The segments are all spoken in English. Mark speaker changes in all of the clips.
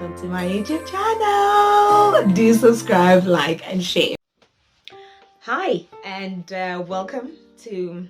Speaker 1: welcome to my YouTube channel. Do subscribe, like, and share. Hi, and welcome to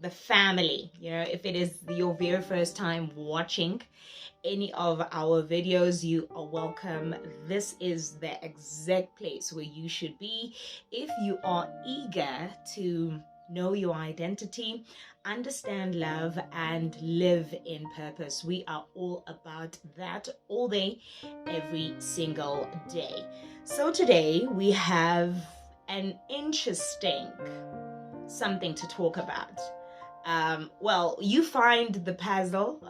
Speaker 1: the family. If it is your very first time watching any of our videos, you are welcome. This is the exact place where you should be if you are eager to know your identity, understand love, and live in purpose. We are all about that all day, every single day. So today we have an interesting something to talk about. Well, you find the puzzle,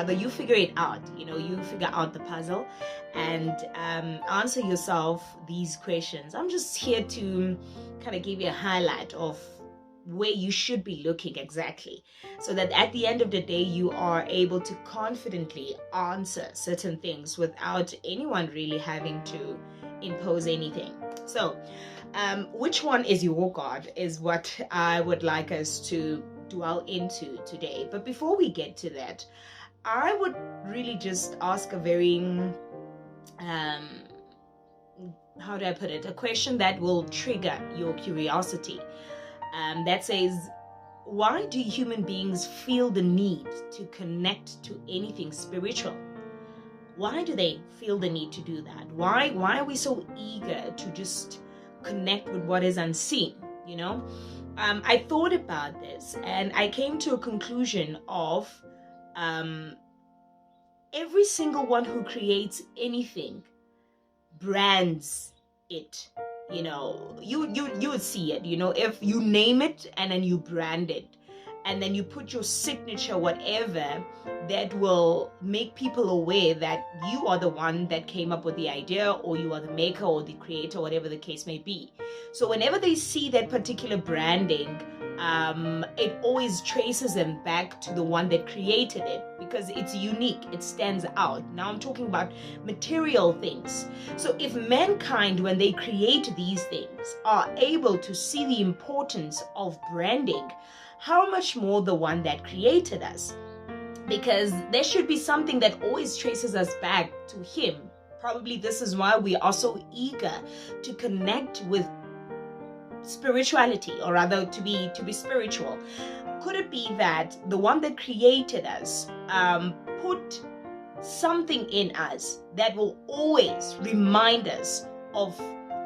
Speaker 1: you figure it out. You figure out the puzzle and answer yourself these questions. I'm just here to kind of give you a highlight of where you should be looking exactly, so that at the end of the day you are able to confidently answer certain things without anyone really having to impose anything. So which one is your God is what I would like us to dwell into today. But before we get to that, I would really just ask a very how do I put it, a question that will trigger your curiosity. That says, why do human beings feel the need to connect to anything spiritual? Why do they feel the need to do that? Why are we so eager to just connect with what is unseen? I thought about this and I came to a conclusion of every single one who creates anything brands it. You would see it, if you name it and then you brand it and then you put your signature, whatever, that will make people aware that you are the one that came up with the idea, or you are the maker or the creator, whatever the case may be. So whenever they see that particular branding, it always traces them back to the one that created it, because it's unique, it stands out. Now I'm talking about material things. So if mankind, when they create these things, are able to see the importance of branding, how much more the one that created us? Because there should be something that always traces us back to him. Probably this is why we are so eager to connect with spirituality, or rather to be spiritual. Could it be that the one that created us put something in us that will always remind us of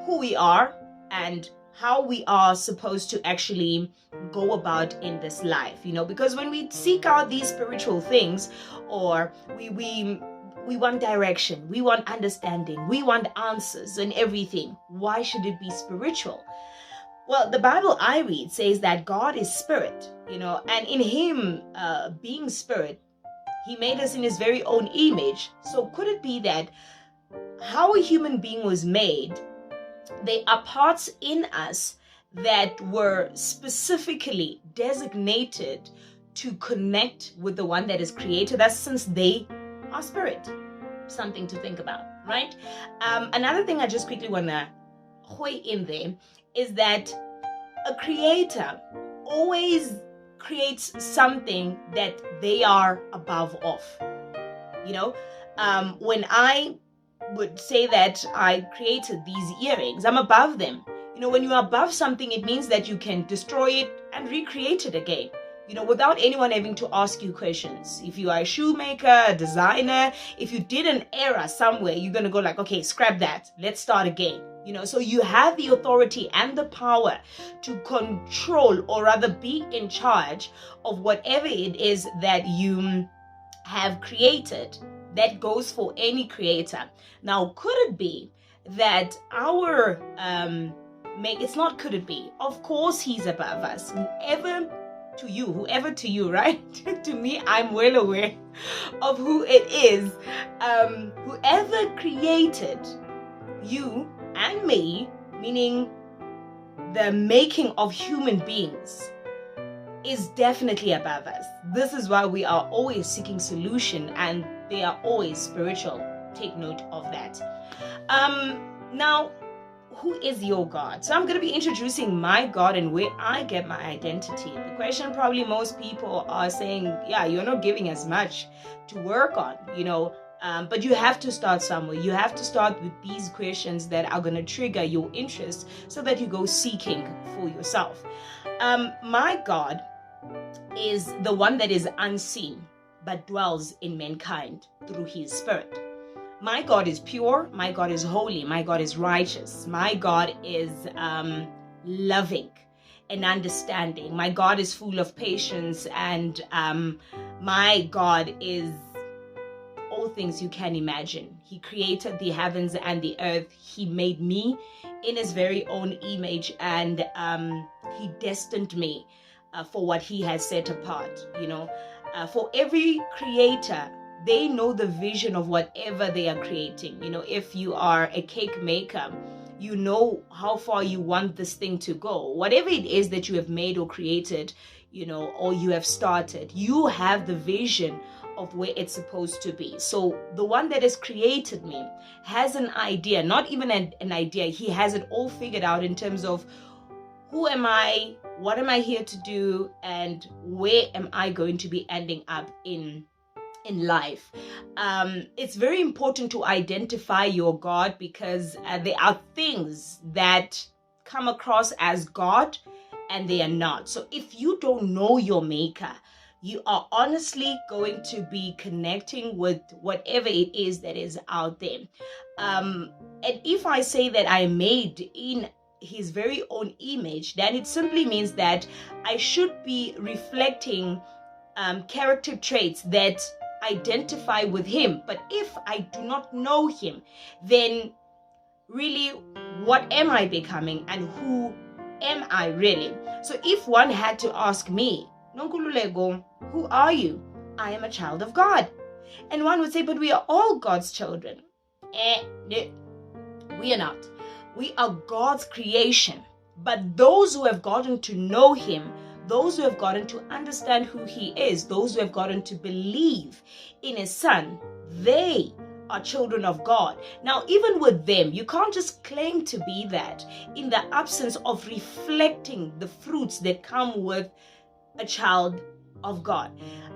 Speaker 1: who we are and how we are supposed to actually go about in this life? Because when we seek out these spiritual things, or we want direction, we want understanding, we want answers and everything, why should it be spiritual? Well, the Bible I read says that God is spirit, and in him being spirit, he made us in his very own image. So could it be that how a human being was made, there are parts in us that were specifically designated to connect with the one that has created us, since they are spirit? Something to think about, right? Another thing I just quickly want to hoy in there is that a creator always creates something that they are above of. When I would say that I created these earrings, I'm above them. When you're above something, it means that you can destroy it and recreate it again, without anyone having to ask you questions. If you are a shoemaker, a designer, if you did an error somewhere, you're going to go like, okay, scrap that, let's start again. So you have the authority and the power to control, or rather be in charge of whatever it is that you have created. That goes for any creator. Now, could it be that our it's not could it be? Of course he's above us. Whoever to you, right? To me, I'm well aware of who it is. Whoever created you and me, meaning the making of human beings, is definitely above us. This is why we are always seeking solution, and they are always spiritual. Take note of that. Now, who is your God? So I'm going to be introducing my God and where I get my identity. The question probably most people are saying, yeah, you're not giving as much to work on. But you have to start somewhere. You have to start with these questions that are going to trigger your interest so that you go seeking for yourself. My God is the one that is unseen but dwells in mankind through his spirit. My God is pure. My God is holy. My God is righteous. My God is loving and understanding. My God is full of patience, and my God is all things you can imagine. He created the heavens and the earth. He made me in his very own image, and he destined me for what he has set apart. For every creator, they know the vision of whatever they are creating. If you are a cake maker, you know how far you want this thing to go. Whatever it is that you have made or created, or you have started, you have the vision of where it's supposed to be. So the one that has created me has an idea, not even an idea. He has it all figured out in terms of who am I, what am I here to do, and where am I going to be ending up in life. It's very important to identify your God, because there are things that come across as God and they are not. So if you don't know your maker, you are honestly going to be connecting with whatever it is that is out there. And if I say that I am made in his very own image, then it simply means that I should be reflecting character traits that identify with him. But if I do not know him, then really, what am I becoming, and who am I really? So if one had to ask me, Nonkululeko, who are you? I am a child of God. And one would say, but we are all God's children. No, we are not. We are God's creation. But those who have gotten to know him, those who have gotten to understand who he is, those who have gotten to believe in his son, they are children of God. Now, even with them, you can't just claim to be that in the absence of reflecting the fruits that come with a child of God.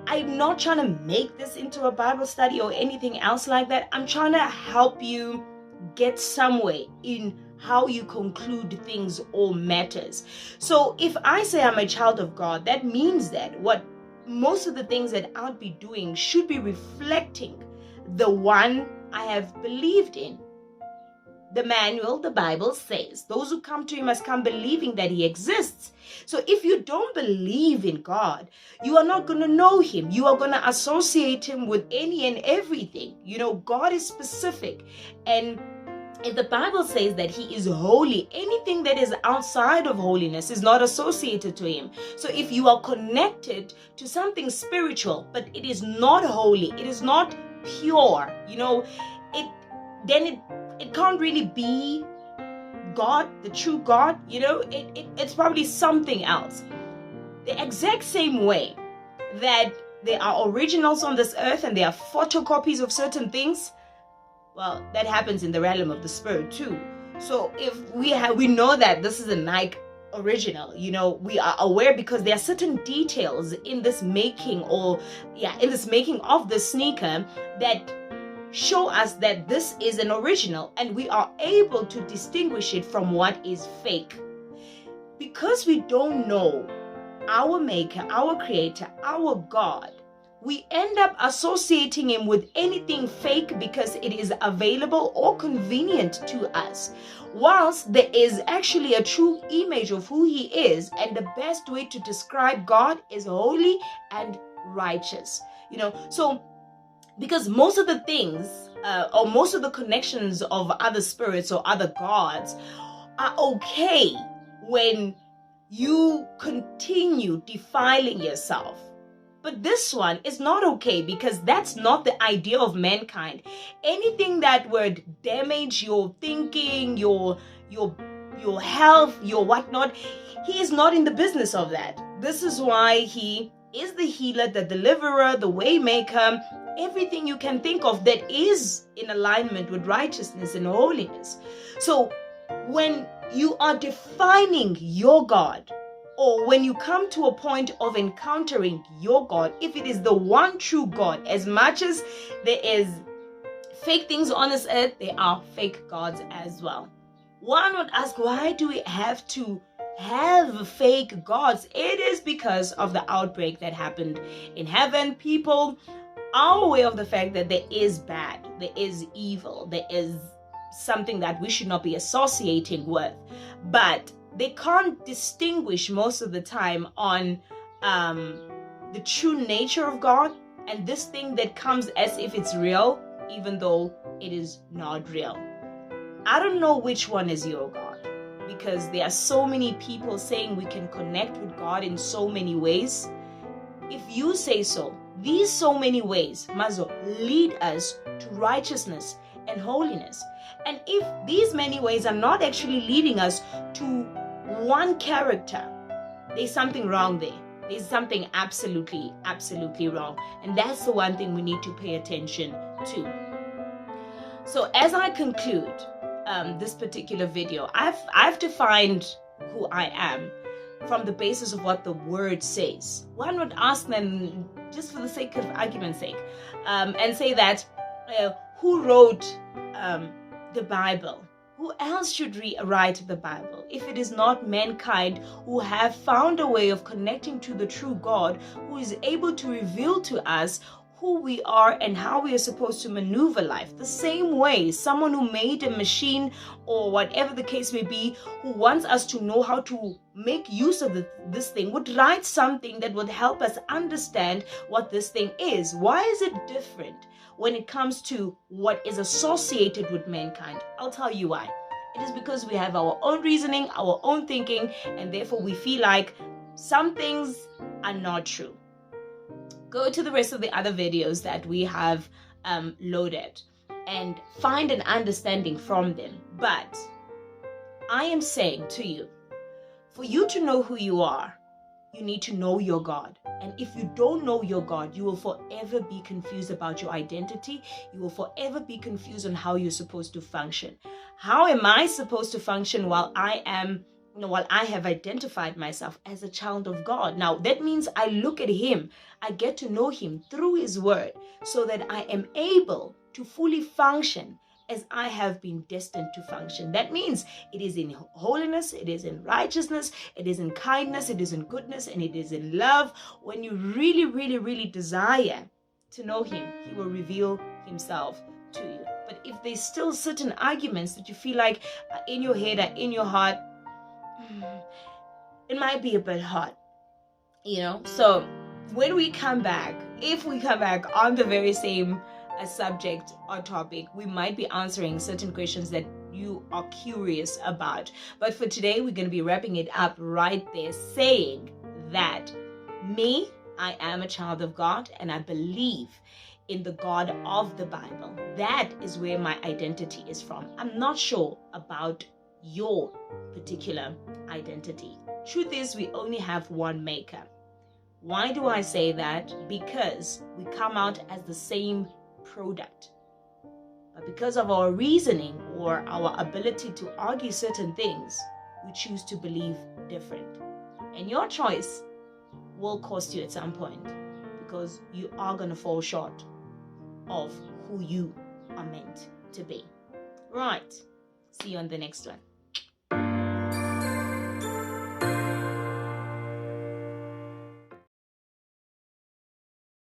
Speaker 1: I'm not trying to make this into a Bible study or anything else like that. I'm trying to help you get somewhere in how you conclude things or matters. So if I say I'm a child of God, that means that what most of the things that I'll be doing should be reflecting the one I have believed in. The manual, the Bible says, those who come to him must come believing that he exists. So if you don't believe in God, you are not going to know him. You are going to associate him with any and everything. God is specific. And if the Bible says that he is holy, anything that is outside of holiness is not associated to him. So if you are connected to something spiritual, but it is not holy, it is not pure, it can't really be God, the true God. It's probably something else. The exact same way that there are originals on this earth and there are photocopies of certain things, well, that happens in the realm of the spirit too. So if we know that this is a Nike original, we are aware because there are certain details in this making of the sneaker that show us that this is an original, and we are able to distinguish it from what is fake. Because we don't know our maker, our creator, our God, we end up associating him with anything fake because it is available or convenient to us, whilst there is actually a true image of who he is, and the best way to describe God is holy and righteous. So because most of the things or most of the connections of other spirits or other gods are okay when you continue defiling yourself. But this one is not okay, because that's not the idea of mankind. Anything that would damage your thinking, your health, your whatnot, he is not in the business of that. This is why he is the healer, the deliverer, the way maker, everything you can think of that is in alignment with righteousness and holiness. So when you are defining your God, or when you come to a point of encountering your God, if it is the one true God, as much as there is fake things on this earth, there are fake gods as well. One would ask, why do we have to have fake gods? It is because of the outbreak that happened in heaven. People are aware of the fact that there is bad, there is evil, there is something that we should not be associating with, but they can't distinguish most of the time on the true nature of God and this thing that comes as if it's real, even though it is not real. I don't know which one is your God, because there are so many people saying we can connect with God in so many ways. If you say so, these so many ways must lead us to righteousness and holiness. And if these many ways are not actually leading us to one character, there's something wrong there. There's something absolutely, absolutely wrong. And that's the one thing we need to pay attention to. So as I conclude this particular video, I've defined who I am from the basis of what the word says. One would ask them, just for the sake of argument's sake, and say that who wrote the Bible? Who else should rewrite the Bible if it is not mankind who have found a way of connecting to the true God, who is able to reveal to us who we are and how we are supposed to maneuver life? The same way someone who made a machine or whatever the case may be, who wants us to know how to make use of this thing, would write something that would help us understand what this thing is. Why is it different when it comes to what is associated with mankind? I'll tell you why. It is because we have our own reasoning, our own thinking, and therefore we feel like some things are not true. Go to the rest of the other videos that we have loaded and find an understanding from them. But I am saying to you, for you to know who you are, you need to know your God. And if you don't know your God, you will forever be confused about your identity. You will forever be confused on how you're supposed to function. How am I supposed to function while I have identified myself as a child of God? Now, that means I look at Him. I get to know Him through His Word so that I am able to fully function as I have been destined to function. That means it is in holiness, it is in righteousness, it is in kindness, it is in goodness, and it is in love. When you really, really, really desire to know Him, He will reveal Himself to you. But if there's still certain arguments that you feel like are in your head, are in your heart, it might be a bit hard, So when we come back, if we come back on the very same subject or topic, we might be answering certain questions that you are curious about. But for today, we're going to be wrapping it up right there, saying that I am a child of God, and I believe in the God of the Bible. That is where my identity is from. I'm not sure about your particular identity. Truth is, we only have one maker. Why do I say that? Because we come out as the same product. But because of our reasoning or our ability to argue certain things, we choose to believe different. And your choice will cost you at some point, because you are going to fall short of who you are meant to be. Right. See you on the next one.